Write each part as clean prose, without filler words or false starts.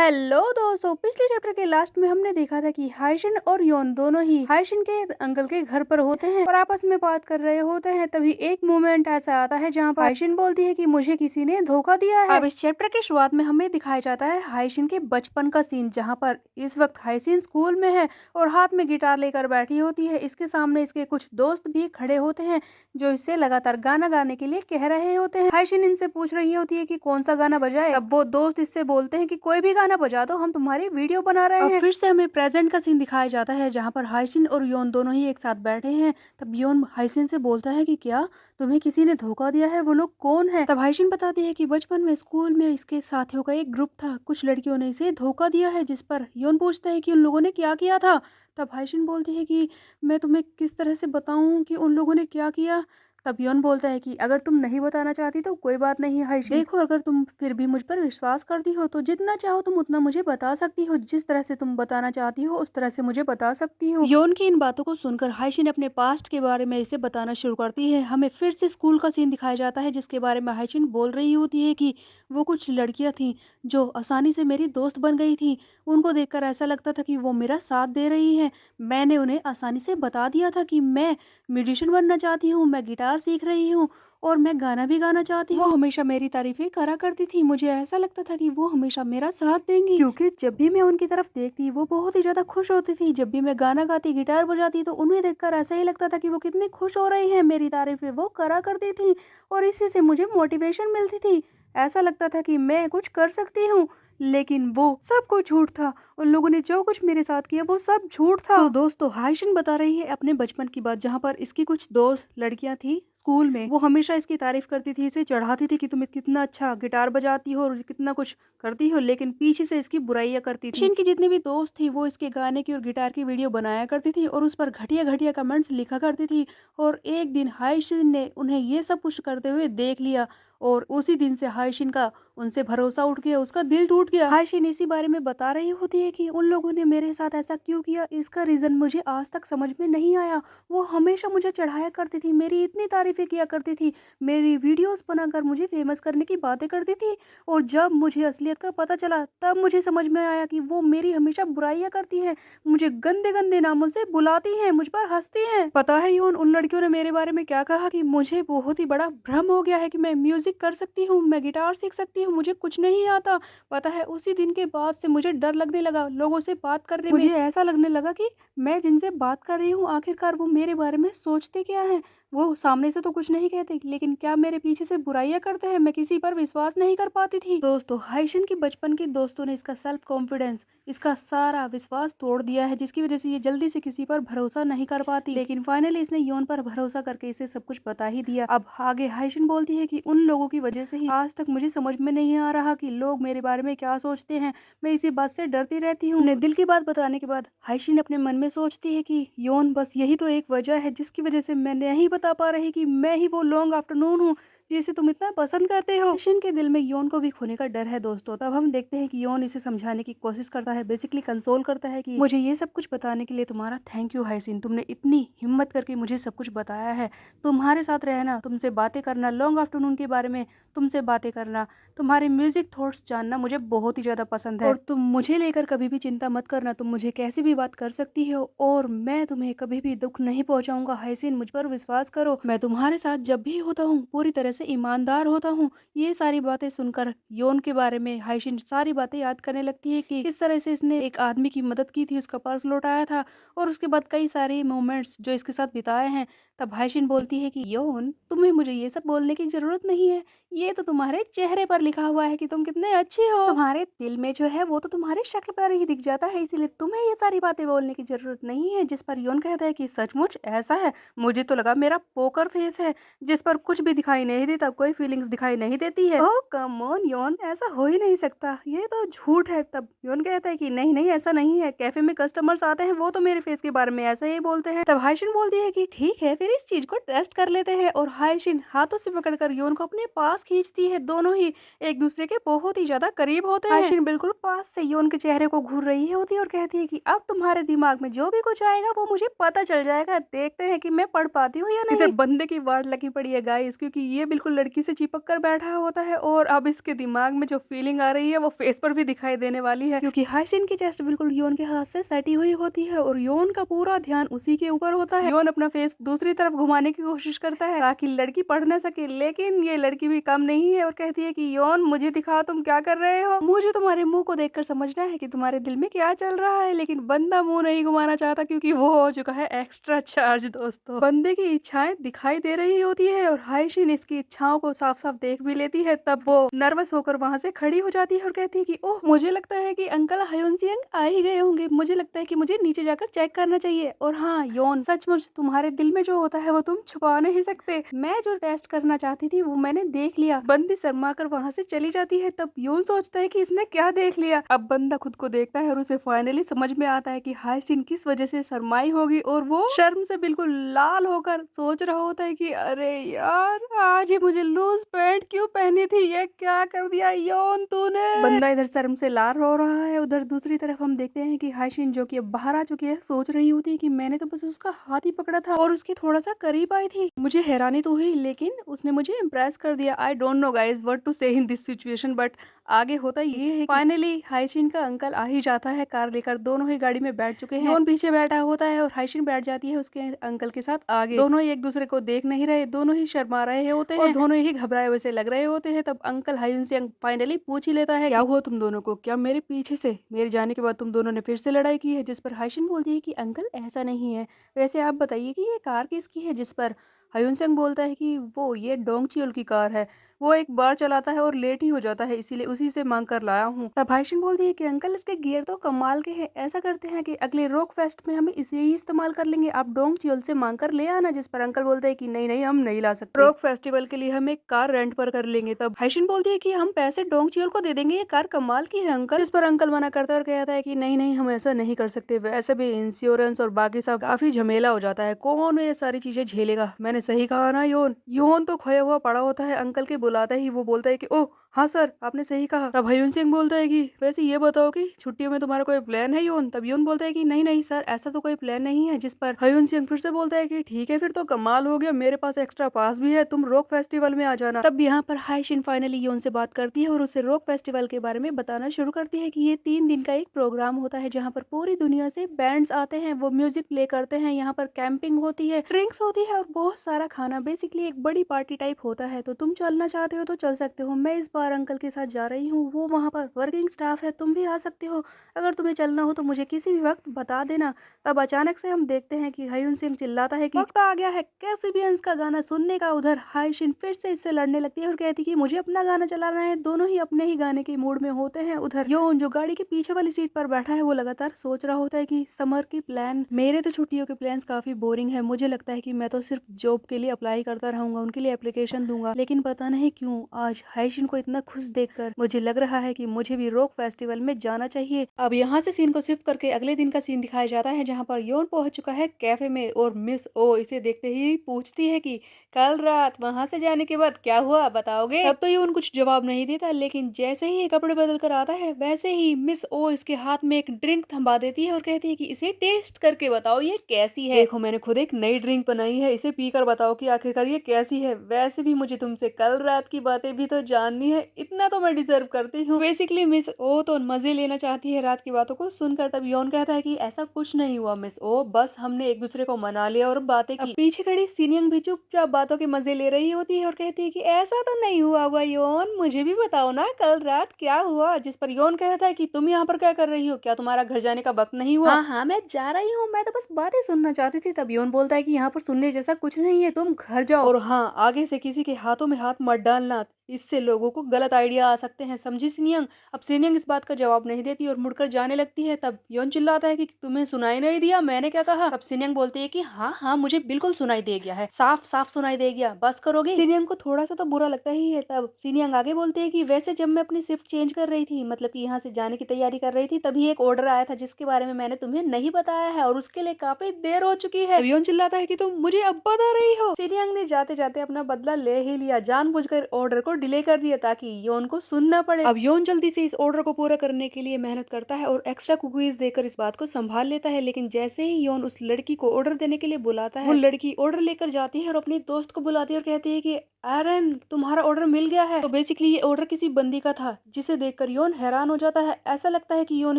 Hello दोस्तों, पिछले chapter के लास्ट में हमने देखा था कि हाइशिन और योन दोनों ही हाइशिन के अंकल के घर पर होते हैं और आपस में बात कर रहे होते हैं। तभी एक मोमेंट ऐसा आता है जहां पर हाइशिन बोलती है कि मुझे किसी ने धोखा दिया है। अब इस चैप्टर के शुरुआत में हमें दिखाया जाता है हाइशिन के बचपन का सीन, जहाँ पर इस वक्त हाइशिन स्कूल में है और हाथ में गिटार लेकर बैठी होती है। इसके सामने इसके कुछ दोस्त भी खड़े होते हैं जो इससे लगातार गाना गाने के लिए कह रहे होते हैं। हाइशिन इनसे पूछ रही होती है कि कौन सा गाना बजाए। अब वो दोस्त इससे बोलते हैं कि कोई भी गाना बजा दो, हम तुम्हारी वीडियो बना रहे हैं। फिर से हमें प्रेजेंट का सीन दिखाया जाता है जहाँ पर हाइशिन और योन दोनों ही एक साथ बैठे हैं। तब योन हाइशिन से बोलता है कि क्या तुम्हें किसी ने धोखा दिया है, वो लोग कौन है। तब हाइशिन बताती है कि बचपन में स्कूल में इसके साथियों का एक ग्रुप था, कुछ लड़कियों ने इसे धोखा दिया है। जिस पर योन पूछता है कि उन लोगों ने क्या किया था। तब हाइशिन बोलती है कि मैं तुम्हें किस तरह से बताऊं कि उन लोगों ने क्या किया। तब योन बोलता है कि अगर तुम नहीं बताना चाहती तो कोई बात नहीं हाइशिन, देखो अगर तुम फिर भी मुझ पर विश्वास करती हो तो जितना चाहो तुम उतना मुझे बता सकती हो, जिस तरह से तुम बताना चाहती हो उस तरह से मुझे बता सकती हो। योन की इन बातों को सुनकर हाइशिन अपने पास्ट के बारे में इसे बताना शुरू करती है। हमें फिर से स्कूल का सीन दिखाया जाता है जिसके बारे में हाइशिन बोल रही होती है कि वो कुछ लड़कियां थीं जो आसानी से मेरी दोस्त बन गई थी। उनको देखकर ऐसा लगता था कि वो मेरा साथ दे रही है। मैंने उन्हें आसानी से बता दिया था कि मैं म्यूजिशियन बनना चाहती हूँ, मैं गिटार सीख रही हूँ और मैं गाना भी गाना चाहती हूँ। वो हमेशा मेरी तारीफें करा करती थी। मुझे ऐसा लगता था कि वो हमेशा मेरा साथ देंगी, क्योंकि जब भी मैं उनकी तरफ देखती वो बहुत ही ज्यादा खुश होती थी। जब भी मैं गाना गाती, गिटार बजाती तो उन्हें देखकर ऐसा ही लगता था कि वो कितनी खुश हो रही है। मेरी तारीफें वो करा करती थी और इसी से मुझे मोटिवेशन मिलती थी। ऐसा लगता था कि मैं कुछ कर सकती हूँ, लेकिन वो सब कुछ झूठ था। उन लोगों ने जो कुछ मेरे साथ किया वो सब झूठ था। तो दोस्तों हाइशिन बता रही है अपने बचपन की बात, जहाँ पर इसकी कुछ दोस्त लड़कियां थी स्कूल में। वो हमेशा इसकी तारीफ करती थी, इसे चढ़ाती थी कि तुम कितना अच्छा गिटार बजाती हो और कितना कुछ करती हो, लेकिन पीछे से इसकी बुराइयां करती थी। इनकी जितनी भी दोस्त थी वो इसके गाने की और गिटार की वीडियो बनाया करती थी और उस पर घटिया घटिया कमेंट्स लिखा करती थी। और एक दिन हाइशिन ने उन्हें ये सब कुछ करते हुए देख लिया और उसी दिन से हाइशिन का उनसे भरोसा उठ गया, उसका दिल टूट गया। हाइशिन इसी बारे में बता रही होती है कि उन लोगों ने मेरे साथ ऐसा क्यों किया, इसका रीजन मुझे आज तक समझ में नहीं आया। वो हमेशा मुझे चढ़ाया करती थी, मेरी इतनी तारीफें किया करती थी, मेरी वीडियोस बनाकर मुझे फेमस करने की बातें करती थी। और जब मुझे असलियत का पता चला तब मुझे समझ में आया कि वो मेरी हमेशा बुराइयां करती हैं, मुझे गंदे गंदे नामों से बुलाती हैं, मुझ पर हंसती हैं। पता है योन, उन लड़कियों ने मेरे बारे में क्या कहा कि मुझे बहुत ही बड़ा भ्रम हो गया है कि मैं म्यूजिक कर सकती हूँ, मैं गिटार सीख सकती हूँ, मुझे कुछ नहीं आता। पता है उसी दिन के बाद से मुझे डर लगने लगा लोगों से बात करने में। मुझे ऐसा लगने लगा कि मैं जिनसे बात कर रही हूँ आखिरकार वो मेरे बारे में सोचते क्या हैं। वो सामने से तो कुछ नहीं कहते, लेकिन क्या मेरे पीछे से बुराइयां करते हैं। मैं किसी पर विश्वास नहीं कर पाती थी। दोस्तों हाइशिन की बचपन की दोस्तों ने इसका सेल्फ कॉन्फिडेंस, इसका सारा विश्वास तोड़ दिया है, जिसकी वजह से ये जल्दी से किसी पर भरोसा नहीं कर पाती। लेकिन फाइनली इसने योन पर भरोसा करके इसे सब कुछ बता ही दिया। अब आगे हाइशिन बोलती है कि उन लोगों की वजह से ही आज तक मुझे समझ में नहीं आ रहा कि लोग मेरे बारे में क्या सोचते हैं। मैं इसी बात से डरती रहती हूँ। अपने दिल की बात बताने के बाद हाइशिन अपने मन में सोचती है कि योन बस यही तो एक वजह है जिसकी वजह से मैं नहीं बता पा रही कि मैं ही वो लॉन्ग आफ्टरनून हूँ जिसे तुम इतना पसंद करते हो। हाइशिन के दिल में योन को भी खोने का डर है दोस्तों। तब हम देखते हैं कि योन इसे समझाने की कोशिश करता है, बेसिकली कंसोल करता है कि मुझे ये सब कुछ बताने के लिए तुम्हारा थैंक यू हाइशिन, तुमने इतनी हिम्मत करके मुझे सब कुछ बताया है। तुम्हारे साथ रहना, तुमसे बातें करना, लॉन्ग आफ्टरनून के बारे में तुमसे बातें करना, तुम्हारे म्यूजिक थॉट्स जानना मुझे बहुत ही ज्यादा पसंद है। और तुम मुझे लेकर कभी भी चिंता मत करना, तुम मुझे कैसी भी बात कर सकती हो और मैं तुम्हें कभी भी दुख नहीं पहुंचाऊंगा। हाइसिन मुझ पर विश्वास करो, मैं तुम्हारे साथ जब भी होता हूँ पूरी तरह से ईमानदार होता हूँ। ये सारी बातें सुनकर योन के बारे में हाइसिन सारी बातें याद करने लगती है कि किस तरह से इसने एक आदमी की मदद की थी, उसका पर्स लौटाया था और उसके बाद कई सारे मोमेंट्स जो इसके साथ बिताए हैं। तब हाइसिन बोलती है कि योन तुम्हें मुझे ये सब बोलने की जरूरत नहीं है, ये तो तुम्हारे चेहरे पर लिखा हुआ है कि तुम कितने अच्छे हो। तुम्हारे दिल में जो है वो तो तुम्हारी शक्ल पर ही दिख जाता है, इसीलिए तुम्हें ये सारी बातें बोलने की जरूरत नहीं है। जिस पर योन कहता है कि सचमुच ऐसा है, मुझे तो लगा मेरा पोकर फेस है जिस पर कुछ भी दिखाई नहीं देता, कोई फीलिंग्स दिखाई नहीं देती है। ओह कम ऑन योन, ऐसा हो ही नहीं सकता, ये तो झूठ है। तब योन कहता है कि नहीं नहीं ऐसा नहीं है, कैफे में कस्टमर्स आते हैं वो तो मेरे फेस के बारे में ऐसा ही बोलते हैं। तब हाइशिन बोलती है कि ठीक है फिर इस चीज को टेस्ट कर लेते हैं और हाइशिन हाथों से पकड़कर योन को अपने पास खींचती है। दोनों ही एक दूसरे के बहुत ही ज्यादा करीब होते हैं। हाइशिन बिल्कुल पास से योन के चेहरे को घूर रही होती है और कहती है कि अब तुम्हारे दिमाग में जो भी कुछ आएगा वो मुझे पता चल जाएगा, देखते हैं कि मैं पढ़ पाती हूँ या नहीं। इधर बंदे की वाट लगी पड़ी है गाइस, क्योंकि ये बिल्कुल लड़की से चिपक कर बैठा होता है और अब इसके दिमाग में जो फीलिंग आ रही है वो फेस पर भी दिखाई देने वाली है, क्योंकि हाइसिन की चेस्ट बिल्कुल योन के हाथ से सटी हुई होती है और योन का पूरा ध्यान उसी के ऊपर होता है। योन अपना फेस दूसरी तरफ घुमाने की कोशिश करता है ताकि लड़की पढ़ न सके, लेकिन ये लड़की भी कम नहीं है और कहती है कि योन मुझे दिखाओ तुम क्या कर रहे हो, मुझे तुम्हारे मुंह को देखकर समझना है कि तुम्हारे दिल में क्या चल रहा है। लेकिन बंदा मुंह नहीं घुमाना चाहता क्योंकि वो हो चुका है एक्स्ट्रा चार्ज। दोस्तों, बंदे की इच्छाएं दिखाई दे रही होती है और हाइशिन इसकी इच्छाओं को साफ साफ देख भी लेती है। तब वो नर्वस होकर वहां से खड़ी हो जाती है और कहती है कि ओह, मुझे लगता है कि अंकल हयोनसियंग आ ही गए होंगे, मुझे लगता है कि मुझे नीचे जाकर चेक करना चाहिए। और हाँ योन, सचमुच तुम्हारे दिल में जो होता है वो तुम छुपा नहीं सकते, मैं जो टेस्ट करना चाहती थी वो मैंने देख लिया। बंदी शर्मा कर वहां से चली जाती है। तब योन सोचता है कि इसने क्या देख लिया। अब बंदा खुद को देखता है और उसे फाइनली समझ में आता है कि हाइसिन किस वजह से शर्माई होगी और वो शर्म से बिल्कुल लाल होकर सोच रहा होता है कि अरे यार, आज ये मुझे लूज पैंट क्यों पहनी थी, ये क्या कर दिया योन तूने। बंदा इधर शर्म से लाल रो रहा है, उधर दूसरी तरफ हम देखते हैं कि हाइसिन जो कि अब बाहर आ चुकी है सोच रही होती है कि मैंने तो बस उसका हाथ ही पकड़ा था और उसके थोड़ा सा करीब आई थी, मुझे हैरानी तो हुई लेकिन उसने मुझे इम्प्रेस कर दिया। I don't know guys what to say in this situation, but आगे होता ये है फाइनली हाइसिन का अंकल आ ही जाता है कार लेकर, दोनों ही गाड़ी में बैठ चुके हैं। योन पीछे बैठा होता है और हाइसिन बैठ जाती है उसके अंकल के साथ आगे। दोनों ही एक दूसरे को देख नहीं रहे, दोनों ही शर्मा रहे होते हैं और दोनों ही घबराए वैसे लग रहे होते हैं। तब अंकल हाइसिन से फाइनली पूछ ही लेता है, क्या हुआ तुम दोनों को, क्या मेरे पीछे से मेरे जाने के बाद तुम दोनों ने फिर से लड़ाई की है। जिस पर हाइसिन बोलती है कि अंकल ऐसा नहीं है, वैसे आप बताइए कि ये कार किसकी है। जिस पर हयुनसेंग बोलता है कि वो ये डोंगचियोल की कार है, वो एक बार चलाता है और लेट ही हो जाता है, इसीलिए उसी से मांग कर लाया हूँ। तब हाइशिन बोलती है कि अंकल इसके गियर तो कमाल के हैं, ऐसा करते हैं कि अगले रॉक फेस्ट में हम इसे ही इस्तेमाल कर लेंगे, आप डोंगचियोल से मांग कर ले आना। जिस पर अंकल बोलते हैं कि नहीं नहीं, हम नहीं ला सकते, रॉक फेस्टिवल के लिए हम एक कार रेंट पर कर लेंगे। तब हाइशिन बोलती है कि हम पैसे डोंगचियोल को दे देंगे, ये कार कमाल की है अंकल। जिस पर अंकल मना करता है और कहता है कि नहीं नहीं, हम ऐसा नहीं कर सकते, वैसे भी इंश्योरेंस और बाकी सब काफी झमेला हो जाता है, कौन ये सारी चीजें झेलेगा। मैंने सही कहा ना योन। योन तो खोया हुआ पड़ा होता है, अंकल के बुलाते ही वो बोलता है कि ओह हाँ सर, आपने सही कहा। तब हयुन सिंह बोलता है कि वैसे ये बताओ कि छुट्टियों में तुम्हारा कोई प्लान है योन। तब योन बोलता है कि नहीं नहीं सर, ऐसा तो कोई प्लान नहीं है। जिस पर हयुन सिंह फिर से बोलता है कि ठीक है, फिर तो कमाल हो गया, मेरे पास एक्स्ट्रा पास भी है, तुम रॉक फेस्टिवल में आ जाना। तब यहाँ पर हाइशिन फाइनली योन से बात करती है और उसे रॉक फेस्टिवल के बारे में बताना शुरू करती है कि ये 3 दिन का एक प्रोग्राम होता है जहाँ पर पूरी दुनिया से बैंड्स आते हैं, वो म्यूजिक प्ले करते हैं, यहाँ पर कैंपिंग होती है, ड्रिंक्स होती है और बहुत सारा खाना, बेसिकली एक बड़ी पार्टी टाइप होता है। तो तुम चलना चाहते हो तो चल सकते हो, मैं इस बार अंकल के साथ जा रही हूँ, वो वहाँ पर वर्किंग स्टाफ है, तुम भी आ सकते हो, अगर तुम्हें चलना हो तो मुझे किसी भी वक्त बता देना। तब अचानक से हम देखते हैं कि हयुन सिंह चिल्लाता है कि वक्त आ गया है कैसिबियंस का गाना सुनने का। उधर हाइशिन फिर से इससे लड़ने लगती है और कहती है कि मुझे अपना गाना चलाना है, दोनों ही अपने ही गाने के मूड में होते हैं। उधर योन जो गाड़ी के पीछे वाली सीट पर बैठा है वो लगातार सोच रहा होता है कि समर की प्लान, मेरे तो छुट्टियों के प्लान्स काफी बोरिंग है, मुझे लगता है कि मैं तो सिर्फ जॉब के लिए अप्लाई करता रहूंगा, उनके लिए एप्लीकेशन दूंगा। लेकिन पता नहीं क्यों आज हाइशिन को इतना खुश देखकर मुझे लग रहा है कि मुझे भी रॉक फेस्टिवल में जाना चाहिए। अब यहाँ से सीन को शिफ्ट करके अगले दिन का सीन दिखाया जाता है जहाँ पर योन पहुंच चुका है कैफे में और मिस ओ इसे देखते ही पूछती है कि कल रात वहां से जाने के बाद क्या हुआ बताओगे। तब तो योन कुछ जवाब नहीं देता, लेकिन जैसे ही ये कपड़े बदल कर आता है वैसे ही मिस ओ इसके हाथ में एक ड्रिंक थमा देती है और कहती है कि इसे टेस्ट करके बताओ ये कैसी है। देखो मैंने खुद एक नई ड्रिंक बनाई है, इसे पीकर बताओ कि आखिरकार ये कैसी है। वैसे भी मुझे तुमसे कल रात की बातें भी तो जाननी है, इतना तो मैं डिजर्व करती हूँ। बेसिकली मिस ओ तो मजे लेना चाहती है रात की बातों को सुनकर। तब योन कहता है कि ऐसा कुछ नहीं हुआ मिस ओ, बस हमने एक दूसरे को मना लिया और बातें की। पीछे खड़ी सीनियंग भी चुपचाप बातों के मजे ले रही होती है और कहती है कि ऐसा तो नहीं हुआ हुआ योन, मुझे भी बताओ ना कल रात क्या हुआ। जिस पर योन कहता है कि तुम यहाँ पर क्या कर रही हो, क्या तुम्हारा घर जाने का वक्त नहीं हुआ। हाँ हाँ मैं जा रही हूँ, मैं तो बस बातें सुनना चाहती थी। तब योन बोलता है कि यहाँ पर सुनने जैसा कुछ नहीं है, तुम घर जाओ और हाँ आगे से किसी के हाथों में हाथ मत डालना, इससे लोगों को गलत आइडिया आ सकते हैं, समझी सिनियंग। अब सिनियंग इस बात का जवाब नहीं देती और मुड़कर जाने लगती है। तब योन चिल्लाता है कि तुम्हें सुनाई नहीं दिया मैंने क्या कहा। तब सिनियंग बोलती है कि हाँ हाँ मुझे बिल्कुल सुनाई दे गया है, साफ साफ सुनाई दे गया, बस करोगे। सिनियंग को थोड़ा सा तो बुरा लगता ही है। तब सिनियंग आगे बोलती है कि वैसे जब मैं अपनी शिफ्ट चेंज कर रही थी, मतलब कि यहाँ से जाने की तैयारी कर रही थी, तभी एक ऑर्डर आया था जिसके बारे में मैंने तुम्हें नहीं बताया है और उसके लिए काफी देर हो चुकी है। योन चिल्लाता है कि तुम मुझे अब बता रही हो। सिनियंग ने जाते जाते अपना बदला ले ही लिया, जानबूझकर ऑर्डर को डिले कर दिया ताकि योन को सुनना पड़े। अब योन जल्दी से इस ऑर्डर को पूरा करने के लिए मेहनत करता है और एक्स्ट्रा कुकीज देकर इस बात को संभाल लेता है। लेकिन जैसे ही योन उस लड़की को ऑर्डर देने के लिए बुलाता है, वो लड़की ऑर्डर लेकर जाती है और अपनी दोस्त को बुलाती है और कहती है कि एरन, तुम्हारा ऑर्डर मिल गया है। तो बेसिकली ये ऑर्डर किसी बंदी का था, जिसे देखकर योन हैरान हो जाता है। ऐसा लगता है कि योन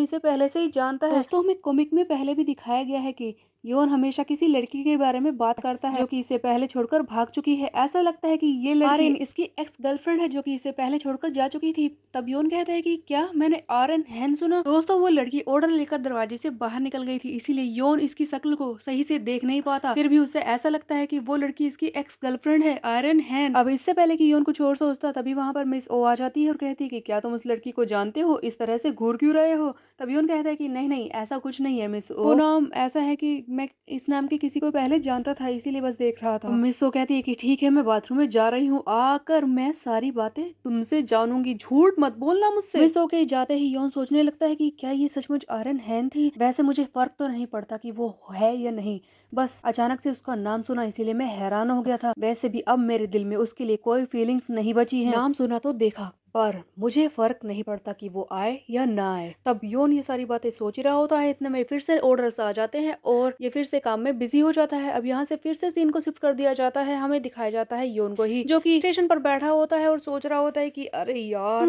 इसे पहले से ही जानता है। दोस्तों, हमें कॉमिक में पहले भी दिखाया गया है कि योन हमेशा किसी लड़की के बारे में बात करता है जो कि इसे पहले छोड़कर भाग चुकी है। ऐसा लगता है कि ये लड़की आर्यन इसकी एक्स गर्लफ्रेंड है जो कि इसे पहले छोड़कर जा चुकी थी। तब योन कहता है कि क्या मैंने आर्यन हैन सुना? दोस्तों, वो लड़की ऑर्डर लेकर दरवाजे से बाहर निकल गई थी, इसीलिए योन इसकी शक्ल को सही से देख नहीं पाता। फिर भी उसे ऐसा लगता है कि वो लड़की इसकी एक्स गर्लफ्रेंड है, आर्यन हैन। अब इससे पहले कि योन कुछ और सोचता, तभी वहां पर मिस ओ आ जाती है और कहती है कि क्या तुम उस लड़की को जानते हो? इस तरह से घूर क्यों रहे हो? तब योन कहता है कि नहीं नहीं, ऐसा कुछ नहीं है मिस ओ। वो नाम ऐसा है कि मैं इस नाम के किसी को पहले जानता था, इसीलिए बस देख रहा था। मिस ओ कहती है कि ठीक है, मैं बाथरूम में जा रही हूँ, आकर मैं सारी बातें तुमसे जानूंगी, झूठ मत बोलना मुझसे। मिस ओ के जाते ही योन सोचने लगता है कि क्या ये सचमुच आर्यन हैन थी? वैसे मुझे फर्क तो नहीं पड़ता कि वो है या नहीं, बस अचानक से उसका नाम सुना इसीलिए मैं हैरान हो गया था। वैसे भी अब मेरे दिल में उसके लिए कोई फीलिंग्स नहीं बची है। नाम सुना तो देखा, पर मुझे फर्क नहीं पड़ता कि वो आए या ना आए। तब योन ये सारी बातें सोच ही रहा होता है, इतने में फिर से ऑर्डर्स आ जाते हैं और ये फिर से काम में बिजी हो जाता है। अब यहाँ से फिर से सीन को शिफ्ट कर दिया जाता है, हमें दिखाया जाता है योन को ही, जो कि स्टेशन पर बैठा होता है और सोच रहा होता है कि अरे यार,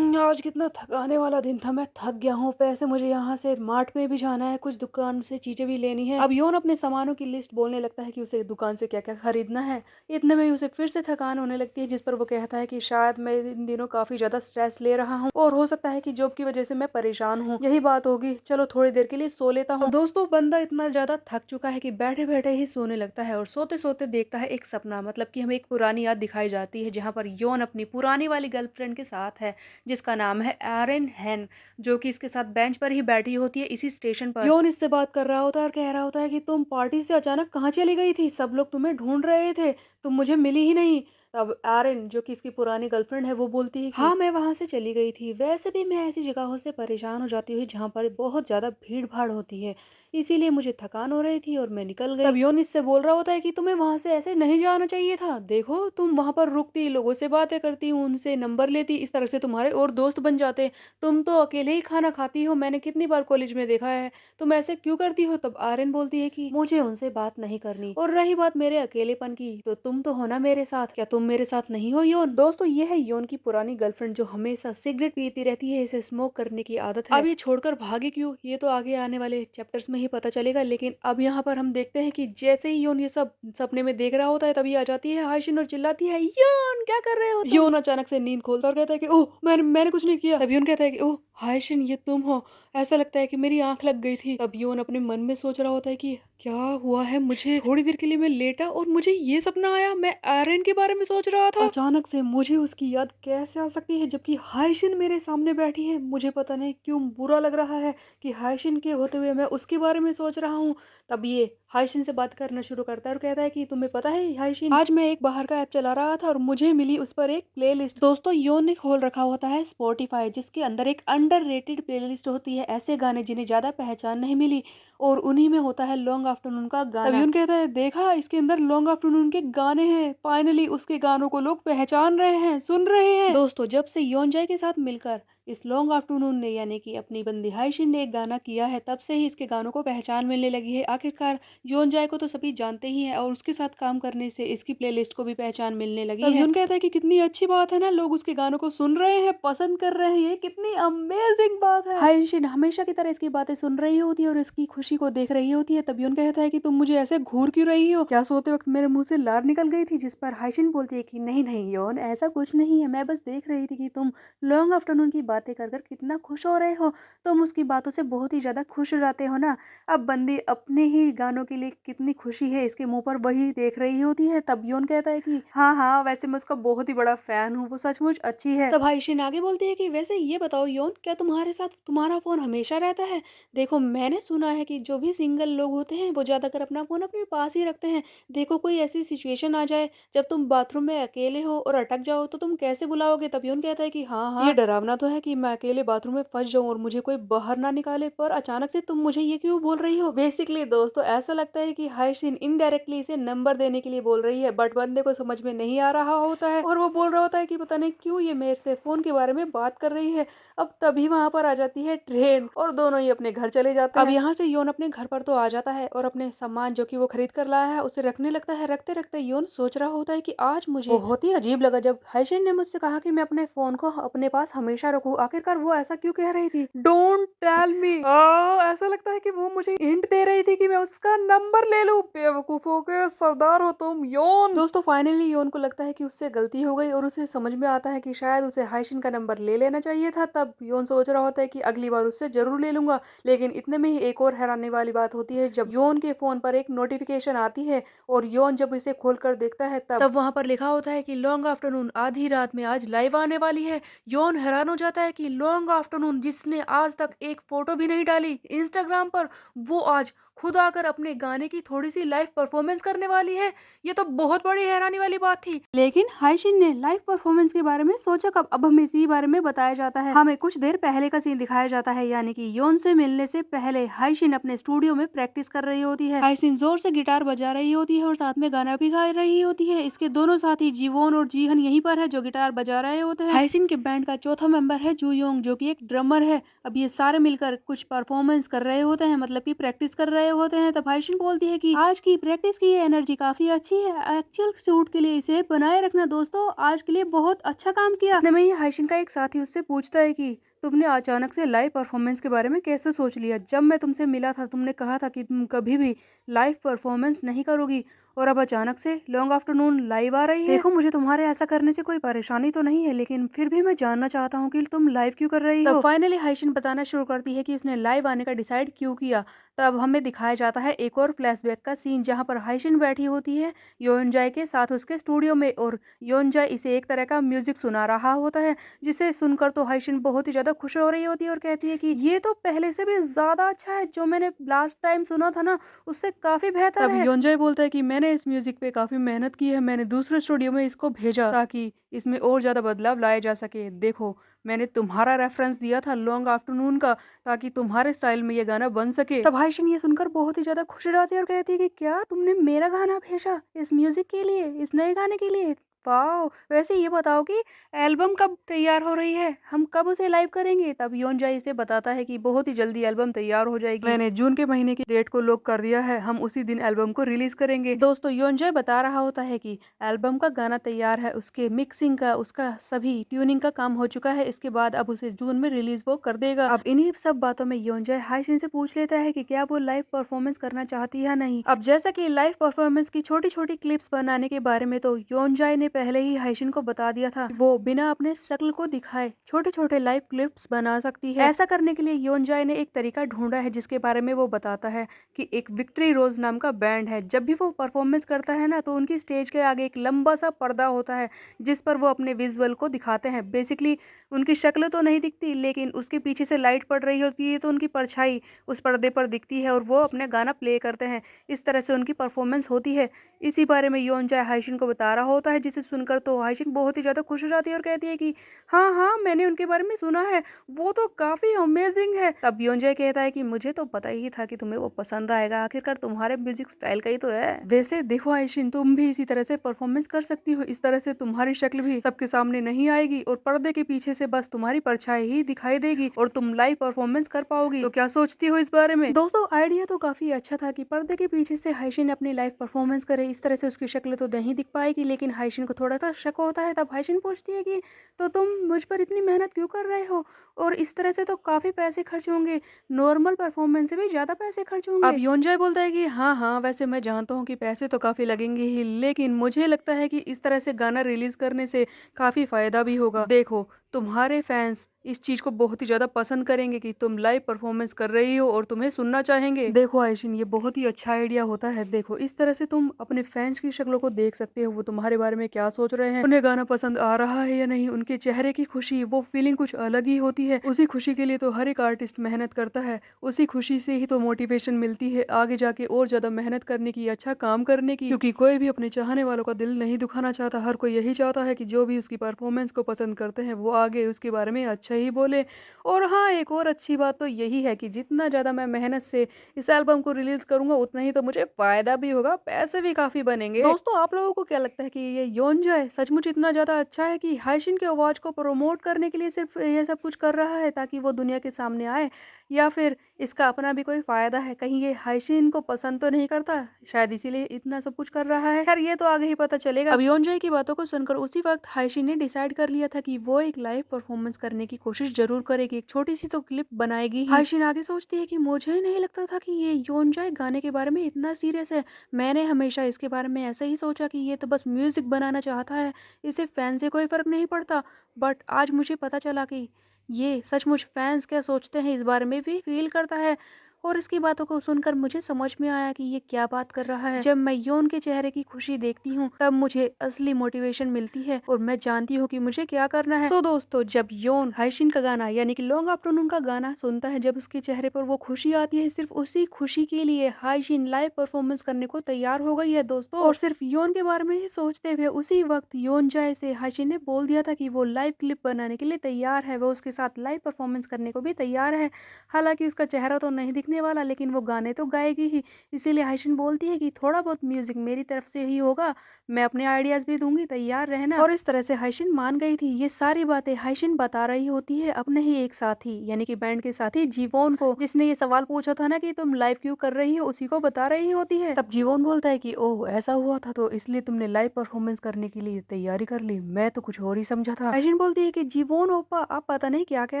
आज कितना थकाने वाला दिन था, मैं थक गया हूँ। पैसे मुझे यहाँ से मार्ट में भी जाना है, कुछ दुकान से चीजें भी लेनी है। अब योन अपने सामानों की लिस्ट बोलने लगता है कि उसे दुकान से क्या क्या खरीदना है। इतने में उसे फिर से थकान होने लगती है, जिस पर वो कहता है कि शायद मैं इन दिनों काफी ज्यादा स्ट्रेस ले रहा हूँ और हो सकता है कि जॉब की वजह से मैं परेशान हूँ, यही बात होगी, चलो थोड़ी देर के लिए सो लेता हूँ। दोस्तों, बंदा इतना ज्यादा थक चुका है कि बैठे बैठे ही सोने लगता है और सोते सोते देखता है एक सपना, मतलब कि हमें एक पुरानी याद दिखाई जाती है जहाँ पर योन अपनी पुरानी वाली गर्लफ्रेंड के साथ है, जिसका नाम है एरन हैन, जो कि इसके साथ बेंच पर ही बैठी होती है इसी स्टेशन पर। योन इससे बात कर रहा होता है और कह रहा होता है कि तुम पार्टी से अचानक कहाँ चली गई थी? सब लोग तुम्हें ढूंढ रहे थे, तुम मुझे मिली ही नहीं। तब एरिन, जो कि इसकी पुरानी गर्लफ्रेंड है, वो बोलती है कि हाँ, मैं वहां से चली गई थी। वैसे भी मैं ऐसी जगहों से परेशान हो जाती हूँ जहाँ पर बहुत ज्यादा भीड़ भाड़ होती है, इसीलिए मुझे थकान हो रही थी और मैं निकल गई। तब योन इससे बोल रहा होता है कि तुम्हें वहां से ऐसे नहीं जाना चाहिए था, देखो तुम वहां पर रुकती, लोगों से बातें करती, उनसे नंबर लेती, इस तरह से तुम्हारे और दोस्त बन जाते। तुम तो अकेले ही खाना खाती हो, मैंने कितनी बार कॉलेज में देखा है, तुम ऐसे क्यों करती हो? तब आर्यन बोलती है कि मुझे उनसे बात नहीं करनी, और रही बात मेरे अकेलेपन की, तो तुम तो हो ना मेरे साथ, क्या तुम मेरे साथ नहीं हो योन? दोस्तों, ये है योन की पुरानी गर्लफ्रेंड जो हमेशा सिगरेट पीती रहती है, इसे स्मोक करने की आदत है। अब ये छोड़कर भागी क्यों, ये तो आगे आने वाले चैप्टर्स में ही पता चलेगा। लेकिन अब यहाँ पर हम देखते हैं कि जैसे ही योन ये सब सपने में देख रहा होता है, तभी आ जाती है हाइशिन और चिल्लाती है, योन क्या कर रहे हो तुम? योन अचानक से नींद खोलता और कहता है कि ओह, मैंने कुछ नहीं किया। तभी योन कहता है कि ओह हाइशिन, ये तुम हो, ऐसा लगता है कि मेरी आंख लग गई थी। तब योन अपने मन में सोच रहा होता है कि क्या हुआ है मुझे? थोड़ी देर के लिए मैं लेटा और मुझे ये सपना आया, मैं एरन के बारे में सोच रहा था। अचानक से मुझे उसकी याद कैसे आ सकती है जबकि हाइशिन मेरे सामने बैठी है? मुझे पता नहीं क्यों बुरा लग रहा है कि हाइशिन के होते हुए मैं उसके बारे में सोच रहा हूँ। तब ये हाइशिन से बात करना शुरू करता है और कहता है कि तुम्हें पता है हाइशिन, आज मैं एक बाहर का ऐप चला रहा था और मुझे मिली उस पर एक प्लेलिस्ट। दोस्तों, योन ने खोल रखा होता है स्पॉटिफाई, जिसके अंदर एक अंडररेटेड प्लेलिस्ट होती है, ऐसे गाने जिन्हें ज्यादा पहचान नहीं मिली, और उन्हीं में होता है लॉन्ग आफ्टरनून का गाना। तभी उन कहता है, देखा, इसके अंदर लॉन्ग आफ्टरनून के गाने हैं, फाइनली उसके गानों को लोग पहचान रहे हैं, सुन रहे हैं। दोस्तों, जब से योनजाई के साथ मिलकर इस लॉन्ग आफ्टरनून ने, यानी कि अपनी बंदी हाइशिन ने एक गाना किया है, तब से ही इसके गानों को पहचान मिलने लगी है। आखिरकार योनजाई को तो सभी जानते ही हैं और उसके साथ काम करने से इसकी प्लेलिस्ट को भी पहचान मिलने लगी है। योन कहता है कि कितनी अच्छी बात है ना, लोग उसके गानों को सुन रहे हैं, पसंद कर रहे हैं, कितनी अमेजिंग बात है। हाइशिन हमेशा की तरह इसकी बातें सुन रही होती है और इसकी खुशी को देख रही होती है। तब योन कहता है कि तुम मुझे ऐसे घूर क्यों रही हो? क्या सोते वक्त मेरे मुंह से लार निकल गई थी? जिस पर हाइशिन बोलती है कि नहीं नहीं योन, ऐसा कुछ नहीं है, मैं बस देख रही थी कि तुम लॉन्ग आफ्टरनून की बातें कर कर कितना खुश हो रहे हो, तुम उसकी बातों से बहुत ही ज्यादा खुश हो जाते हो ना। अब बंदी अपने ही गानों के लिए कितनी खुशी है इसके मुंह पर, वही देख रही होती है। तब योन कहता है कि हाँ हाँ, वैसे मैं उसका बहुत ही बड़ा फैन हूँ, वो सचमुच अच्छी है। तब हाइशिन आगे बोलती है कि वैसे ये बताओ योन, क्या तुम्हारे साथ तुम्हारा फोन हमेशा रहता है? देखो, मैंने सुना है कि जो भी सिंगल लोग होते हैं वो ज्यादातर अपना फोन अपने पास ही रखते हैं। देखो, कोई ऐसी सिचुएशन आ जाए जब तुम बाथरूम में अकेले हो और अटक जाओ, तो तुम कैसे बुलाओगे? तब योन कहता है कि हाँ हाँ, ये डरावना तो है कि मैं अकेले बाथरूम में फंस जाऊं और मुझे कोई बाहर ना निकाले, पर अचानक से तुम मुझे ये क्यों बोल रही हो? बेसिकली दोस्तों ऐसा लगता है कि हाइसिन इनडायरेक्टली इसे नंबर देने के लिए बोल रही है, बट बंदे को समझ में नहीं आ रहा होता है और वो बोल रहा होता है कि पता नहीं क्यों ये मेरे से फोन के बारे में बात कर रही है। अब तभी वहां पर आ जाती है ट्रेन और दोनों ही अपने घर चले जाते हैं। अब यहाँ से योन अपने घर पर तो आ जाता है और अपने सामान जो कि वो खरीद कर लाया है उसे रखने लगता है। रखते रखते योन सोच रहा होता है कि आज मुझे बहुत ही अजीब लगा जब हाइशिन ने मुझसे कहा कि मैं अपने फोन को अपने पास हमेशा रखूं। आखिरकार वो ऐसा क्यों कह रही थी? Don't tell me. ऐसा लगता है कि वो मुझे हिंट दे रही थी कि मैं उसका नंबर ले लूं। बेवकूफों के सरदार हो तुम योन। दोस्तों फाइनली योन को लगता है कि उससे गलती हो गई और उसे समझ में आता है कि शायद उसे हाइशिन का नंबर ले लेना चाहिए था। तब योन सोच रहा होता है कि अगली बार उससे जरूर ले लूंगा। लेकिन इतने में ही एक और हैरानी वाली बात होती है जब योन के फोन पर एक नोटिफिकेशन आती है और योन जब इसे खोलकर देखता है तब वहां पर लिखा होता है कि लॉन्ग आफ्टरनून आधी रात में आज लाइव आने वाली है। योन हैरान हो जाता है कि लॉन्ग आफ्टरनून जिसने आज तक एक फोटो भी नहीं डाली इंस्टाग्राम पर, वो आज खुद आकर अपने गाने की थोड़ी सी लाइव परफॉर्मेंस करने वाली है। ये तो बहुत बड़ी हैरानी वाली बात थी। लेकिन हाइशिन ने लाइव परफॉर्मेंस के बारे में सोचा कब? अब हमें इसी बारे में बताया जाता है। हमें कुछ देर पहले का सीन दिखाया जाता है, यानी कि योन से मिलने से पहले हाइशिन अपने स्टूडियो में प्रैक्टिस कर रही होती है। हाइशिन जोर से गिटार बजा रही होती है और साथ में गाना भी गा रही होती है। इसके दोनों साथी जीवोन और जीहन यहीं पर है जो गिटार बजा रहे होते हैं। हाइशिन के बैंड का चौथा मेंबर है जूयोंग जो कि एक ड्रमर है। अब ये सारे मिलकर कुछ परफॉर्मेंस कर रहे होते हैं, मतलब कि प्रैक्टिस कर रहे होते हैं। तब हाइशिन बोलती है कि आज की प्रैक्टिस की ये एनर्जी काफी अच्छी है, एक्चुअल शूट के लिए इसे बनाए रखना दोस्तों, आज के लिए बहुत अच्छा काम किया। इतने में ही हाइशिन का एक साथी उससे पूछता है कि तुमने अचानक से लाइव परफॉर्मेंस के बारे में कैसे सोच लिया? जब मैं तुमसे मिला था तुमने कहा था कि तुम कभी भी लाइव परफॉर्मेंस नहीं करोगी और अब अचानक से लॉन्ग आफ्टरनून लाइव आ रही है। देखो मुझे तुम्हारे ऐसा करने से कोई परेशानी तो नहीं है, लेकिन फिर भी मैं जानना चाहता हूँ कि तुम लाइव क्यों कर रही हो? फाइनली हाइशिन बताना शुरू करती है कि उसने लाइव आने का डिसाइड क्यों किया। तब हमें दिखाया जाता है एक और फ्लैशबैक का सीन जहाँ पर हाइशिन बैठी होती है योनजाय के साथ उसके स्टूडियो में और योनजाय इसे एक तरह का म्यूजिक सुना रहा होता है, जिसे सुनकर तो हाइशिन बहुत ही ज्यादा खुश हो रही होती है और कहती है कि ये तो पहले से भी ज्यादा अच्छा है, जो मैंने लास्ट टाइम सुना था ना उससे काफी बेहतर है। योनजाय बोलता है कि मैंने इस म्यूजिक पे काफी मेहनत की है, मैंने दूसरे स्टूडियो में इसको भेजा ताकि इसमें और ज्यादा बदलाव लाया जा सके। देखो मैंने तुम्हारा रेफरेंस दिया था लॉन्ग आफ्टरनून का ताकि तुम्हारे स्टाइल में ये गाना बन सके। तब हाइशिन ये सुनकर बहुत ही ज्यादा खुश हो जाती है और कहती है कि क्या तुमने मेरा गाना भेजा इस म्यूजिक के लिए, इस नए गाने के लिए? वाह, वैसे ये बताओ कि एल्बम कब तैयार हो रही है, हम कब उसे लाइव करेंगे? तब योनजाई इसे बताता है कि बहुत ही जल्दी एल्बम तैयार हो जाएगी, मैंने जून के महीने की डेट को लॉक कर दिया है, हम उसी दिन एल्बम को रिलीज करेंगे। दोस्तों योनजाई बता रहा होता है कि एल्बम का गाना तैयार है, उसके मिक्सिंग का उसका सभी ट्यूनिंग का काम हो चुका है, इसके बाद अब उसे जून में रिलीज वो कर देगा। अब इन्हीं सब बातों में योनजाई हाइशिन से पूछ लेता है कि क्या वो लाइव परफॉर्मेंस करना चाहती है नहीं। अब जैसा कि लाइव परफॉर्मेंस की छोटी छोटी क्लिप्स बनाने के बारे में तो योनजाई ने पहले ही हाइशिन को बता दिया था, वो बिना अपने शक्ल को दिखाए छोटे छोटे लाइव क्लिप्स बना सकती है। ऐसा करने के लिए योनजाई ने एक तरीका ढूंढा है जिसके बारे में वो बताता है कि एक विक्ट्री रोज नाम का बैंड है, जब भी वो परफॉर्मेंस करता है ना तो उनकी स्टेज के आगे एक लंबा सा पर्दा होता है जिस पर वो अपने विजुअल को दिखाते हैं। बेसिकली उनकी शक्ल तो नहीं दिखती लेकिन उसके पीछे से लाइट पड़ रही होती है तो उनकी परछाई उस पर्दे पर दिखती है और वो अपने गाना प्ले करते हैं। इस तरह से उनकी परफॉर्मेंस होती है। इसी बारे में योनजाई हाइशिन को बता रहा होता है, जिसे सुनकर तो हाइशिन बहुत ही ज्यादा खुश हो जाती है और कहती है कि हाँ हाँ मैंने उनके बारे में सुना है, वो तो काफी अमेजिंग है। तब योनजाई कहता है कि मुझे तो पता ही था कि तुम्हें वो पसंद आएगा, आखिरकार तुम्हारे म्यूजिक स्टाइल का ही तो है। वैसे देखो हाइशिन, तुम भी इसी तरह से परफॉर्मेंस कर सकती हो, इस तरह से तुम्हारी शक्ल भी सबके सामने नहीं आएगी और पर्दे के पीछे से बस तुम्हारी परछाई ही दिखाई देगी और तुम लाइव परफॉर्मेंस कर पाओगी। तो क्या सोचती हो इस बारे में? दोस्तों आइडिया तो काफी अच्छा था कि पर्दे के पीछे से हाइशिन अपनी लाइव परफॉर्मेंस करे, इस तरह से उसकी शक्ल तो नहीं दिख पाएगी, लेकिन हाइशिन को थोड़ा सा शक होता है। तब हाइशिन पूछती है कि तो तुम मुझ पर इतनी मेहनत क्यों कर रहे हो, और इस तरह से तो काफी पैसे खर्च होंगे, नॉर्मल परफॉर्मेंस से भी ज्यादा पैसे खर्च होंगे। अब योनजाई बोलता है कि हाँ हाँ वैसे मैं जानता हूँ कि पैसे तो काफी लगेंगे ही, लेकिन मुझे लगता है कि इस तरह से गाना रिलीज करने से काफी फायदा भी होगा। देखो तुम्हारे फैंस इस चीज को बहुत ही ज्यादा पसंद करेंगे कि तुम लाइव परफॉर्मेंस कर रही हो और तुम्हें सुनना चाहेंगे। देखो आयशिन, ये बहुत ही अच्छा आइडिया होता है। देखो इस तरह से तुम अपने फैंस की शक्लों को देख सकते हो, वो तुम्हारे बारे में क्या सोच रहे हैं, उन्हें गाना पसंद आ रहा है या नहीं, उनके चेहरे की खुशी, वो फीलिंग कुछ अलग ही होती है। उसी खुशी के लिए तो हर एक आर्टिस्ट मेहनत करता है, उसी खुशी से ही तो मोटिवेशन मिलती है आगे जाके और ज्यादा मेहनत करने की, अच्छा काम करने की, क्योंकि कोई भी अपने चाहने वालों का दिल नहीं दुखाना चाहता। हर कोई यही चाहता है कि जो भी उसकी परफॉर्मेंस को पसंद करते हैं वो आगे उसके बारे में अच्छा ही बोले। और हाँ, एक और अच्छी बात तो यही है कि जितना ज़्यादा मैं मेहनत से इस एल्बम को रिलीज़ करूँगा उतना ही तो मुझे फ़ायदा भी होगा, पैसे भी काफ़ी बनेंगे। दोस्तों, आप लोगों को क्या लगता है कि ये योन जो है सचमुच इतना ज़्यादा अच्छा है कि हाइशिन के आवाज़ को प्रमोट करने के लिए सिर्फ़ ये सब कुछ कर रहा है ताकि वो दुनिया के सामने आए, या फिर इसका अपना भी कोई फ़ायदा है? कहीं ये हाइशीन को पसंद तो नहीं करता? शायद इसीलिए इतना सब कुछ कर रहा है। ख़ैर, ये तो आगे ही पता चलेगा। अब योनजॉय की बातों को सुनकर उसी वक़्त हाइशीन ने डिसाइड कर लिया था कि वो एक लाइव परफ़ॉर्मेंस करने की कोशिश ज़रूर करेगी। एक छोटी-सी तो क्लिप बनाएगी ही। हाइशीन आगे सोचती है कि मुझे नहीं लगता था कि ये योनजॉय गाने के बारे में इतना सीरियस है। मैंने हमेशा इसके बारे में ऐसे ही सोचा कि ये तो बस म्यूज़िक बनाना चाहता है, इसे फ़ैन से कोई फ़र्क नहीं पड़ता। बट आज मुझे पता चला कि ये सचमुच फैन्स क्या सोचते हैं इस बारे में भी फ़ील करता है। और इसकी बातों को सुनकर मुझे समझ में आया कि ये क्या बात कर रहा है। जब मैं योन के चेहरे की खुशी देखती हूँ तब मुझे असली मोटिवेशन मिलती है और मैं जानती हूँ कि मुझे क्या करना है। सो दोस्तों, जब योन हाइशिन का गाना यानी कि लॉन्ग आफ्टरनून का गाना सुनता है, जब उसके चेहरे पर वो खुशी आती है, सिर्फ उसी खुशी के लिए हाइशिन लाइव परफॉर्मेंस करने को तैयार हो गई है दोस्तों। और सिर्फ योन के बारे में ही सोचते हुए उसी वक्त योन जय से हाइशिन ने बोल दिया था कि वो लाइव क्लिप बनाने के लिए तैयार है, वो उसके साथ लाइव परफॉर्मेंस करने को भी तैयार है। हालांकि उसका चेहरा तो नहीं दिखने वाला, लेकिन वो गाने तो गाएगी ही। इसीलिए हाइशिन बोलती है कि थोड़ा बहुत म्यूजिक मेरी तरफ से ही होगा, मैं अपने आइडियाज भी दूंगी, तैयार रहना। और इस तरह से हाइशिन मान गई थी। ये सारी बातें हाइशिन बता रही होती है अपने ही एक साथी यानी कि बैंड के साथी जीवोन को, जिसने ये सवाल पूछा था ना कि तुम लाइव क्यों कर रही हो, उसी को बता रही होती है। तब जीवोन बोलता है कि ओह ऐसा हुआ था, तो इसलिए तुमने लाइव परफॉर्मेंस करने के लिए तैयारी कर ली, मैं तो कुछ और ही समझा था। हाइशिन बोलती है कि जीवोन ओप्पा, आप पता नहीं क्या कह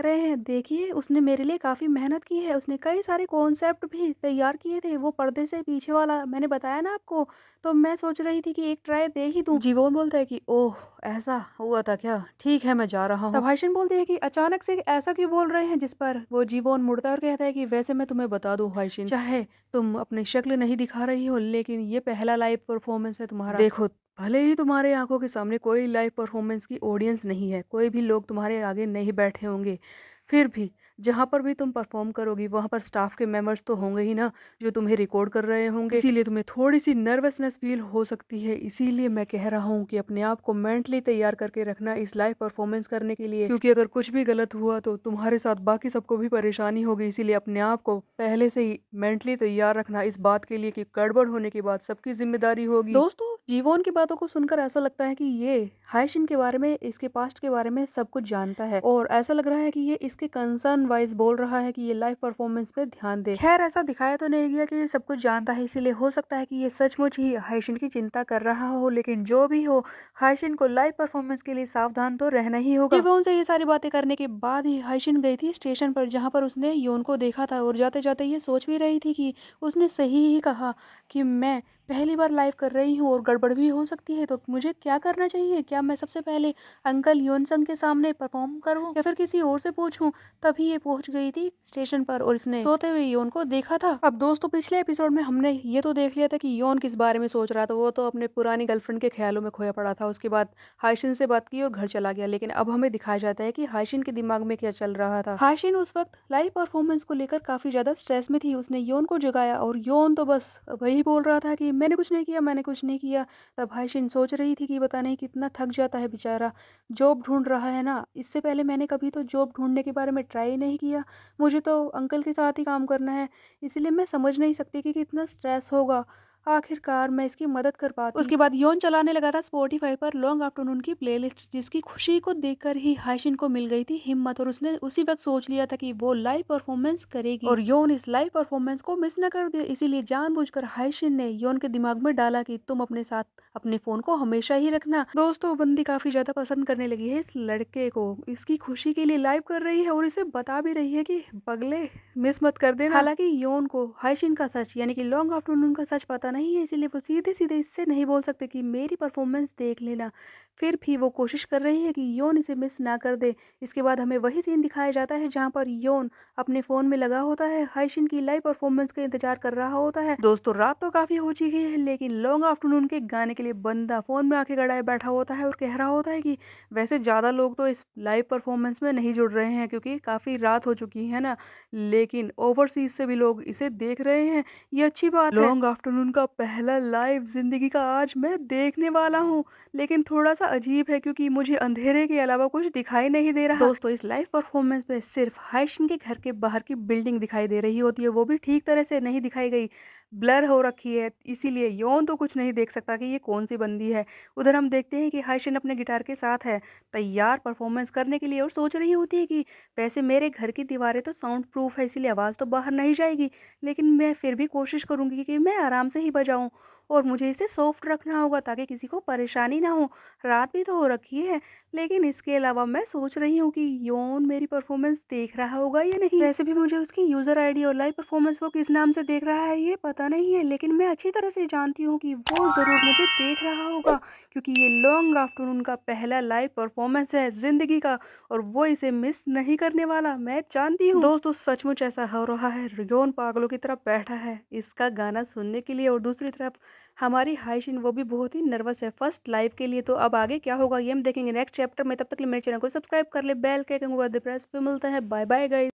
रहे हैं, देखिए उसने मेरे लिए काफी मेहनत की है, उसने कई सारे कॉन्सेप्ट भी तैयार किए थे, वो पर्दे से पीछे वाला मैंने बताया ना आपको, तो मैं सोच रही थी कि एक ट्राई दे ही दूं। जीवोन बोलता है कि ओह ऐसा हुआ था क्या, ठीक है मैं जा रहा हूँ। तब हाइशिन बोलती है कि अचानक से ऐसा क्यों बोल रहे हैं, जिस पर वो जीवोन मुड़ता है और कहता है कि वैसे मैं तुम्हें बता दूं हाइशिन, चाहे तुम अपनी शक्ल नहीं दिखा रही हो, लेकिन ये पहला लाइव परफॉर्मेंस है तुम्हारा। देखो, भले ही तुम्हारे आंखों के सामने कोई लाइव परफॉर्मेंस की ऑडियंस नहीं है, कोई भी लोग तुम्हारे आगे नहीं बैठे होंगे, फिर भी जहाँ पर भी तुम परफॉर्म करोगी वहाँ पर स्टाफ के मेंबर्स तो होंगे ही ना, जो तुम्हें रिकॉर्ड कर रहे होंगे, इसीलिए तुम्हें थोड़ी सी नर्वसनेस फील हो सकती है। इसीलिए मैं कह रहा हूँ कि अपने आप को मेंटली तैयार करके रखना इस लाइव परफॉर्मेंस करने के लिए, क्योंकि अगर कुछ भी गलत हुआ तो तुम्हारे साथ बाकी सबको भी परेशानी होगी। इसीलिए अपने आप को पहले से ही मेंटली तैयार रखना इस बात के लिए कि गड़बड़ होने के बाद सबकी जिम्मेदारी होगी। दोस्तों, जीवोन की बातों को सुनकर ऐसा लगता है कि ये हाइशिन के बारे में, इसके पास्ट के बारे में सब कुछ जानता है, और ऐसा लग रहा है कि ये इसके कंसर्न वाइज बोल रहा है कि ये लाइव परफॉर्मेंस पे ध्यान दे। खैर, ऐसा दिखाया तो नहीं गया कि ये सब कुछ जानता है, इसीलिए हो सकता है कि ये सचमुच ही हाइशिन की चिंता कर रहा हो, लेकिन जो भी हो, हाइशिन को लाइव परफॉर्मेंस के लिए सावधान तो रहना ही होगा। जीवोन से ये सारी बातें करने के बाद ही हाइशिन गई थी स्टेशन पर, जहाँ पर उसने योन को देखा था, और जाते जाते ये सोच भी रही थी कि उसने सही ही कहा कि मैं पहली बार लाइव कर रही हूँ और गड़बड़ भी हो सकती है, तो मुझे क्या करना चाहिए? क्या मैं सबसे पहले अंकल योनसंग के सामने परफॉर्म करूँ या फिर किसी और से पूछूं? तभी ये पहुंच गई थी स्टेशन पर और इसने सोते हुए योन को देखा था। अब दोस्तों, पिछले एपिसोड में हमने ये तो देख लिया था कि योन किस बारे में सोच रहा था, वो तो अपने पुरानी गर्लफ्रेंड के ख्यालों में खोया पड़ा था। उसके बाद हाइशिन से बात की और घर चला गया, लेकिन अब हमें दिखाया जाता है कि हाइशिन के दिमाग में क्या चल रहा था। हाइशिन उस वक्त लाइव परफॉर्मेंस को लेकर काफी ज्यादा स्ट्रेस में थी। उसने योन को जगाया और योन तो बस वही बोल रहा था कि मैंने कुछ नहीं किया, मैंने कुछ नहीं किया। तब हाइशिन सोच रही थी कि पता नहीं कितना थक जाता है बेचारा, जॉब ढूंढ रहा है ना, इससे पहले मैंने कभी तो जॉब ढूंढने के बारे में ट्राई नहीं किया, मुझे तो अंकल के साथ ही काम करना है, इसलिए मैं समझ नहीं सकती कि कितना स्ट्रेस होगा। आखिरकार मैं इसकी मदद कर पाती। उसके बाद योन चलाने लगा था स्पॉटिफाई पर लॉन्ग आफ्टरनून की प्लेलिस्ट, जिसकी खुशी को देखकर ही हाइशिन को मिल गई थी हिम्मत, और उसने उसी वक्त सोच लिया था कि वो लाइव परफॉर्मेंस करेगी और योन इस लाइव परफॉर्मेंस को मिस न कर दे। इसीलिए जानबूझकर हाइशिन ने योन के दिमाग में डाला कि तुम अपने साथ अपने फोन को हमेशा ही रखना। दोस्तों, बंदी काफी ज्यादा पसंद करने लगी है इस लड़के को, इसकी खुशी के लिए लाइव कर रही है और इसे बता भी रही है कि पगले मिस मत कर देना। हालांकि योन को हाइशिन का सच यानी कि लॉन्ग आफ्टरनून का सच पता नहीं है, इसीलिए वो सीधे सीधे इससे नहीं बोल सकते कि मेरी परफॉर्मेंस देख लेना। फिर भी वो कोशिश कर रही है कि योन इसे मिस ना कर दे। इसके बाद हमें वही सीन दिखाया जाता है जहाँ पर योन अपने फोन में लगा होता है, हाइशिन की लाइव परफॉर्मेंस का इंतजार कर रहा होता है। दोस्तों, रात तो काफी हो चुकी है, लेकिन लॉन्ग आफ्टरनून के गाने के लिए बंदा फोन में आके गड़ाए बैठा होता है और कह रहा होता है कि वैसे ज्यादा लोग तो इस लाइव परफॉर्मेंस में नहीं जुड़ रहे हैं क्योंकि काफी रात हो चुकी है ना, लेकिन ओवरसीज से भी लोग इसे देख रहे हैं, ये अच्छी बात है। लॉन्ग आफ्टरनून का पहला लाइव ज़िंदगी का आज मैं देखने वाला हूँ, लेकिन थोड़ा-सा अजीब है क्योंकि मुझे अंधेरे के अलावा कुछ दिखाई नहीं दे रहा। दोस्तों, इस लाइव परफ़ॉर्मेंस में सिर्फ़ हाइशिन के घर के बाहर की बिल्डिंग दिखाई दे रही होती है, वो भी ठीक तरह से नहीं दिखाई गई, ब्लर हो रखी है, इसीलिए यौन तो कुछ नहीं देख सकता कि ये कौन-सी बंदी है। उधर हम देखते हैं कि हाइशिन अपने गिटार के साथ है, तैयार परफ़ॉर्मेंस करने के लिए और सोच रही होती है कि वैसे मेरे घर की दीवारें तो साउंड प्रूफ है, इसीलिए आवाज़ तो बाहर नहीं जाएगी। लेकिन मैं फिर भी कोशिश करूँगी कि मैं आराम से ही बजाऊँ और मुझे इसे सॉफ्ट रखना होगा ताकि किसी को परेशानी ना हो। रात भी तो हो रखी है, लेकिन इसके अलावा मैं सोच रही हूँ कि योन मेरी परफ़ॉर्मेंस देख रहा होगा या नहीं? वैसे भी मुझे उसकी यूज़र आईडी और लाइव परफ़ॉर्मेंस वो किस नाम से देख रहा है ये पता नहीं है, लेकिन मैं अच्छी तरह से जानती हूँ कि वो ज़रूर मुझे देख रहा होगा क्योंकि ये लॉन्ग आफ्टरनून का पहला लाइव परफ़ॉर्मेंस है ज़िंदगी का और वो इसे मिस नहीं करने वाला, मैं जानती हूँ। दोस्तों, सचमुच ऐसा हो रहा है, रियोन पागलों की तरह बैठा है इसका गाना सुनने के लिए और दूसरी तरफ हमारी हाइशिन वो भी बहुत ही नर्वस है फर्स्ट लाइव के लिए। तो अब आगे क्या होगा ये हम देखेंगे नेक्स्ट चैप्टर में। तब तक के लिए मेरे चैनल को सब्सक्राइब कर ले, बेल के आइकन को दबा दे प्रेस पे। मिलते हैं, बाय बाय गाइस।